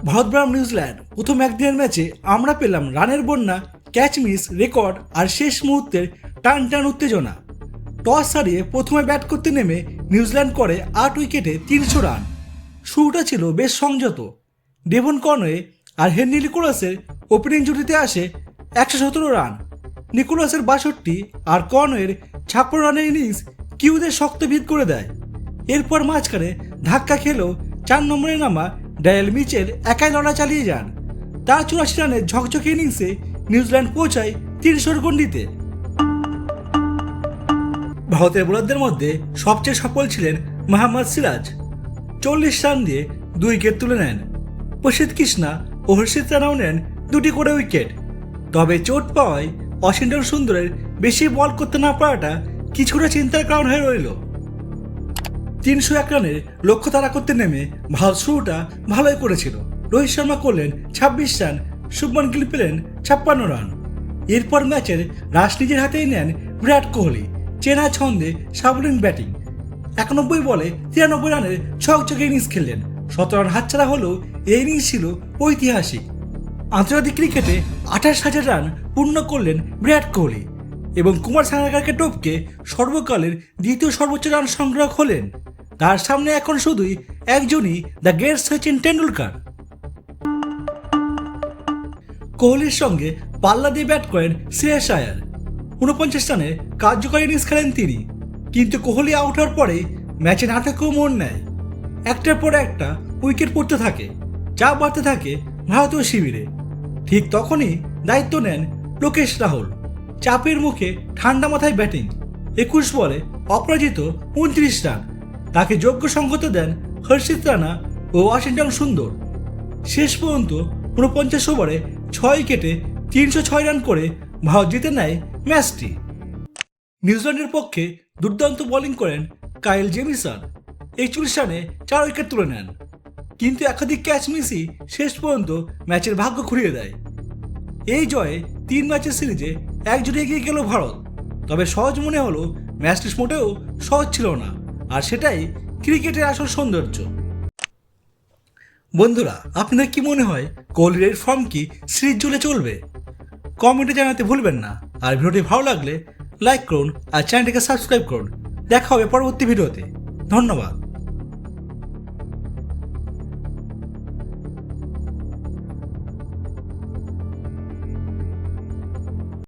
ভারত বনাম নিউজিল্যান্ড প্রথম একদিনের ম্যাচে আমরা পেলাম রানের বন্যা, ক্যাচ মিস, রেকর্ড আর শেষ মুহূর্তের টান টান উত্তেজনা। টস হারিয়ে প্রথমে ব্যাট করতে নেমে নিউজিল্যান্ড করে 8 উইকেটে 300 রান। শুরুটা ছিল বেশ সংযত। ডেভন কনওয়ে আর হেনরি নিকোলাসের ওপেনিং জুটিতে আসে 117 রান। নিকোলাসের 62 আর কনওয়ের 56 রানের ইনিংস কিউদের শক্ত ভিত করে দেয়। এরপর মাঝখানে ধাক্কা খেলেও 4 নম্বরে নামা ড্যারেল মিচেল একাই লড়াই চালিয়ে যান। তার 84 রানের ঝকঝকে ইনিংসে নিউজিল্যান্ড পৌঁছায় 300 গন্ডিতে। ভারতের বোলারদের মধ্যে সবচেয়ে সফল ছিলেন মোহাম্মদ সিরাজ। 40 রান দিয়ে 2 উইকেট তুলে নেন। প্রসিদ্ধ কৃষ্ণা ও হর্ষিত রানাও নেন 2টি করে উইকেট। তবে চোট পাওয়ায় ওয়াশিংটন সুন্দরের বেশি বল করতে না পারাটা কিছুটা চিন্তার কারণ হয়ে রইল। 301 রানের লক্ষ্য তাড়া করতে নেমে ভারত শুরুটা ভালোই করেছিল। রোহিত শর্মা করলেন 26 রান, শুভমান গিল পেলেন 56 রান। এরপর ম্যাচের রাশ নিজের হাতেই নেন বিরাট কোহলি। চেনা ছন্দে সাবলীল ব্যাটিং, 91 বলে 93 রানের ছকছকে ইনিংস খেললেন। 17 রান হাতছাড়া হলেও এই ইনিংস ছিল ঐতিহাসিক। আন্তর্জাতিক ক্রিকেটে 28,000 রান পূর্ণ করলেন বিরাট কোহলি এবং কুমার সাঙ্গাকারকে টপকে সর্বকালের দ্বিতীয় সর্বোচ্চ রান সংগ্রাহক হলেন। তার সামনে এখন শুধুই একজনই, দ্য গ্রেট সচিন টেন্ডুলকার। কোহলির সঙ্গে পাল্লা দিয়ে ব্যাট করেন শ্রেয়াস আয়ার। 49 রানের কার্যকরী ইনিংস খেলেন তিনি। কিন্তু কোহলি আউট হওয়ার পরেই ম্যাচে না থেকেও মন নেয়। একটার পর একটা উইকেট পড়তে থাকে, চাপ বাড়তে থাকে ভারতীয় শিবিরে। ঠিক তখনই দায়িত্ব নেন লোকেশ রাহুল। চাপের মুখে ঠান্ডা মাথায় ব্যাটিং, 21 বলে অপরাজিত 29 রান। তাকে যোগ্য সংগত দেন হর্ষিত রানা ও ওয়াশিংটন সুন্দর। শেষ পর্যন্ত 49 ওভারে 6 উইকেটে 306 রান করে ভারত জিতে নেয় ম্যাচটি। নিউজিল্যান্ডের পক্ষে দুর্দান্ত বোলিং করেন কাইল জেমিসন। 41 রানে 4 উইকেট তুলে নেন। কিন্তু একাধিক ক্যাচ মিসই শেষ পর্যন্ত ম্যাচের ভাগ্য ঘুরিয়ে দেয়। এই জয়ে 3 ম্যাচের সিরিজে একজোটে এগিয়ে গেল ভারত। তবে সহজ মনে হলো ম্যাচটি মোটেও সহজ ছিল না, আর সেটাই ক্রিকেটের আসল সৌন্দর্য। বন্ধুরা, আপনাদের কি মনে হয় কোহলির এর ফর্ম কি সিরিজ জুড়ে চলবে? কমেন্টে জানাতে ভুলবেন না। আর ভিডিওটি ভালো লাগলে লাইক করুন আর চ্যানেলটিকে সাবস্ক্রাইব করুন। দেখা হবে পরবর্তী ভিডিওতে। ধন্যবাদ।